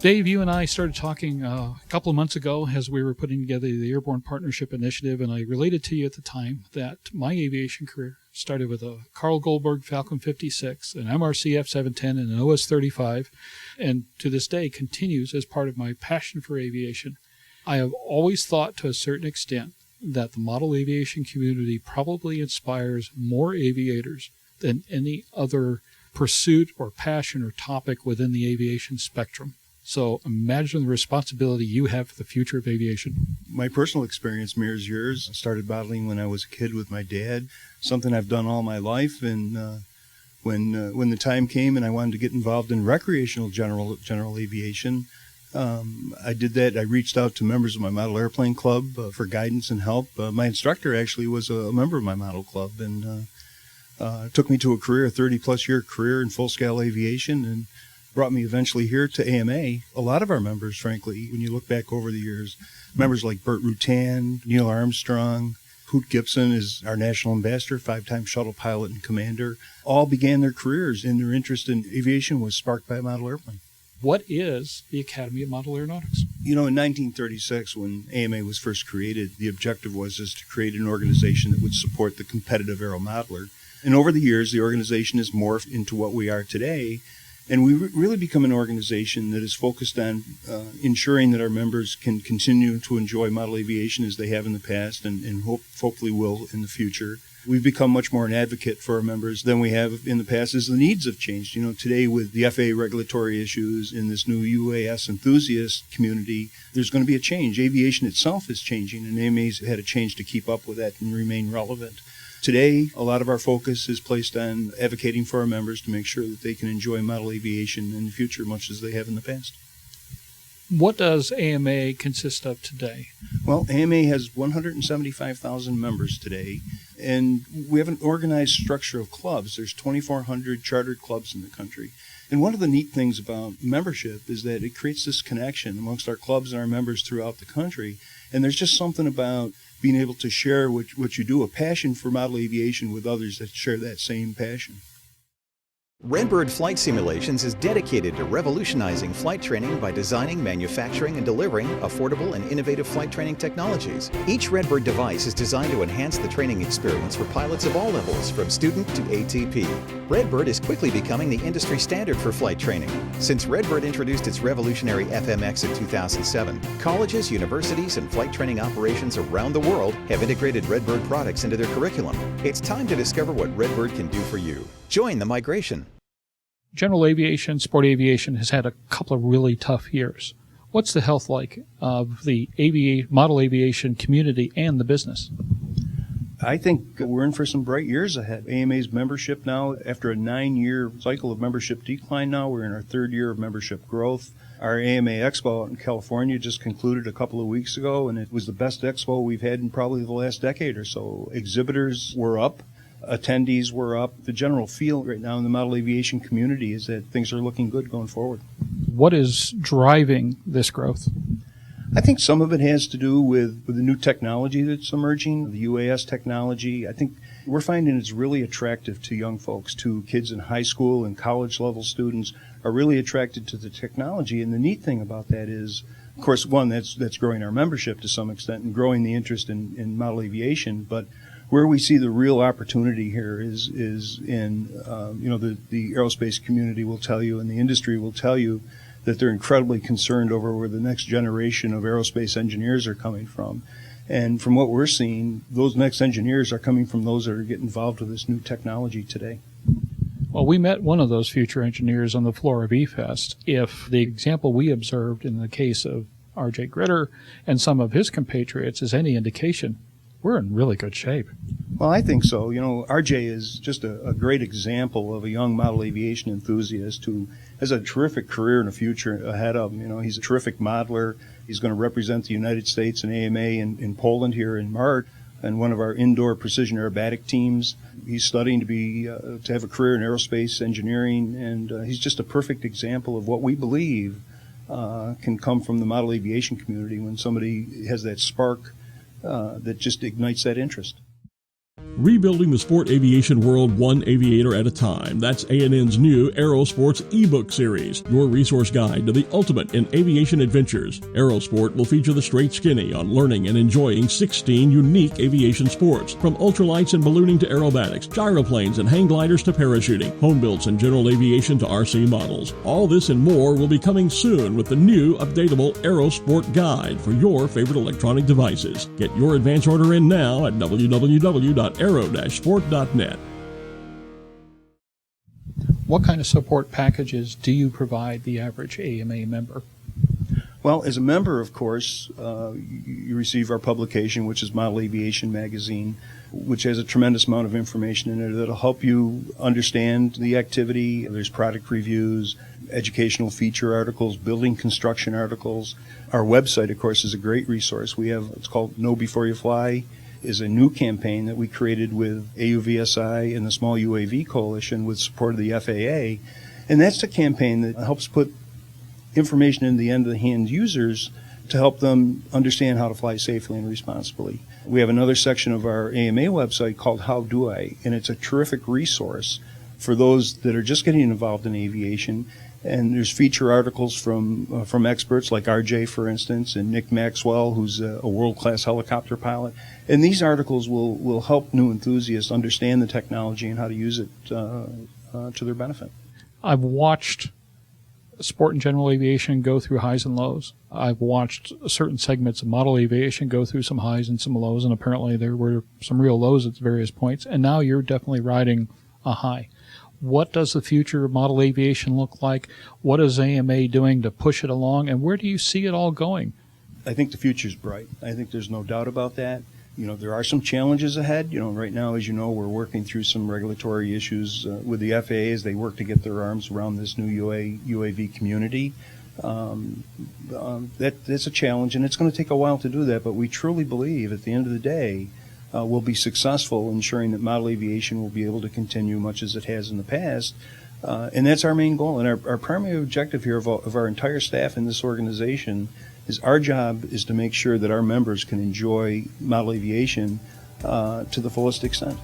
Dave, you and I started talking a couple of months ago as we were putting together the Airborne Partnership Initiative, and I related to you at the time that my aviation career started with a Carl Goldberg Falcon 56, an MRC F-710, and an OS-35, and to this day continues as part of my passion for aviation. I have always thought to a certain extent that the model aviation community probably inspires more aviators than any other pursuit or passion or topic within the aviation spectrum. So imagine the responsibility you have for the future of aviation. My personal experience mirrors yours. I started modeling when I was a kid with my dad, something I've done all my life. And when the time came and I wanted to get involved in recreational general aviation, I did that. I reached out to members of my model airplane club for guidance and help. My instructor actually was a member of my model club, and took me to a 30-plus year career in full-scale aviation, and brought me eventually here to AMA. A lot of our members, frankly, when you look back over the years, members like Bert Rutan, Neil Armstrong, Hoot Gibson is our national ambassador, 5-time shuttle pilot and commander, all began their careers, and their interest in aviation was sparked by a model airplane. What is the Academy of Model Aeronautics? You know, in 1936, when AMA was first created, the objective was to create an organization that would support the competitive aero modeler. And over the years, the organization has morphed into what we are today. And we really become an organization that is focused on ensuring that our members can continue to enjoy model aviation as they have in the past and hopefully will in the future. We've become much more an advocate for our members than we have in the past as the needs have changed. You know, today with the FAA regulatory issues in this new UAS enthusiast community, there's going to be a change. Aviation itself is changing, and AMA's had a change to keep up with that and remain relevant. Today, a lot of our focus is placed on advocating for our members to make sure that they can enjoy model aviation in the future much as they have in the past. What does AMA consist of today? Well, AMA has 175,000 members today, and we have an organized structure of clubs. There's 2,400 chartered clubs in the country. And one of the neat things about membership is that it creates this connection amongst our clubs and our members throughout the country. And there's just something about being able to share what you do, a passion for model aviation with others that share that same passion. Redbird Flight Simulations is dedicated to revolutionizing flight training by designing, manufacturing, and delivering affordable and innovative flight training technologies. Each Redbird device is designed to enhance the training experience for pilots of all levels, from student to ATP. Redbird is quickly becoming the industry standard for flight training. Since Redbird introduced its revolutionary FMX in 2007, colleges, universities, and flight training operations around the world have integrated Redbird products into their curriculum. It's time to discover what Redbird can do for you. Join the migration. General aviation, sport aviation has had a couple of really tough years. What's the health like of the model aviation community and the business? I think we're in for some bright years ahead. AMA's membership now, after a 9-year cycle of membership decline now, we're in our 3rd year of membership growth. Our AMA Expo out in California just concluded a couple of weeks ago, and it was the best expo we've had in probably the last decade or so. Exhibitors were up. Attendees were up. The general feel right now in the model aviation community is that things are looking good going forward. What is driving this growth? I think some of it has to do with the new technology that's emerging, the UAS technology. I think we're finding it's really attractive to young folks, to kids in high school and college level students are really attracted to the technology. And the neat thing about that is, of course, one, that's growing our membership to some extent and growing the interest in model aviation, but where we see the real opportunity here is in, the aerospace community will tell you and the industry will tell you that they're incredibly concerned over where the next generation of aerospace engineers are coming from. And from what we're seeing, those next engineers are coming from those that are getting involved with this new technology today. Well, we met one of those future engineers on the floor of eFest. If the example we observed in the case of R.J. Gritter and some of his compatriots is any indication, we're in really good shape. Well, I think so. You know, RJ is just a great example of a young model aviation enthusiast who has a terrific career in the future ahead of him. You know, he's a terrific modeler. He's going to represent the United States and AMA in Poland here in March, and one of our indoor precision aerobatic teams. He's studying to have a career in aerospace engineering, and he's just a perfect example of what we believe can come from the model aviation community when somebody has that spark that just ignites that interest. Rebuilding the sport aviation world one aviator at a time. That's A&N's new Aero Sports ebook series, your resource guide to the ultimate in aviation adventures. Aero Sport will feature the straight skinny on learning and enjoying 16 unique aviation sports, from ultralights and ballooning to aerobatics, gyroplanes and hang gliders to parachuting, home builds and general aviation to RC models. All this and more will be coming soon with the new updatable Aero Sport guide for your favorite electronic devices. Get your advance order in now at www.aero-sport.net. What kind of support packages do you provide the average AMA member? Well, as a member, of course, you receive our publication, which is Model Aviation Magazine, which has a tremendous amount of information in it that'll help you understand the activity. There's product reviews, educational feature articles, building construction articles. Our website, of course, is a great resource. We have, it's called Know Before You Fly, is a new campaign that we created with AUVSI and the Small UAV Coalition with support of the FAA. And that's a campaign that helps put information in the hand users to help them understand how to fly safely and responsibly. We have another section of our AMA website called How Do I? And it's a terrific resource for those that are just getting involved in aviation. And there's feature articles from experts like RJ, for instance, and Nick Maxwell, who's a world-class helicopter pilot. And these articles will help new enthusiasts understand the technology and how to use it to their benefit. I've watched sport and general aviation go through highs and lows. I've watched certain segments of model aviation go through some highs and some lows, and apparently there were some real lows at various points. And now you're definitely riding a high. What does the future of model aviation look like? What is AMA doing to push it along? And where do you see it all going? I think the future's bright. I think there's no doubt about that. You know, there are some challenges ahead. You know, right now, as you know, we're working through some regulatory issues with the FAA as they work to get their arms around this new UAV community. That's a challenge, and it's going to take a while to do that, but we truly believe at the end of the day, we'll be successful ensuring that model aviation will be able to continue much as it has in the past. And that's our main goal. And our primary objective here of our entire staff in this organization is our job is to make sure that our members can enjoy model aviation to the fullest extent.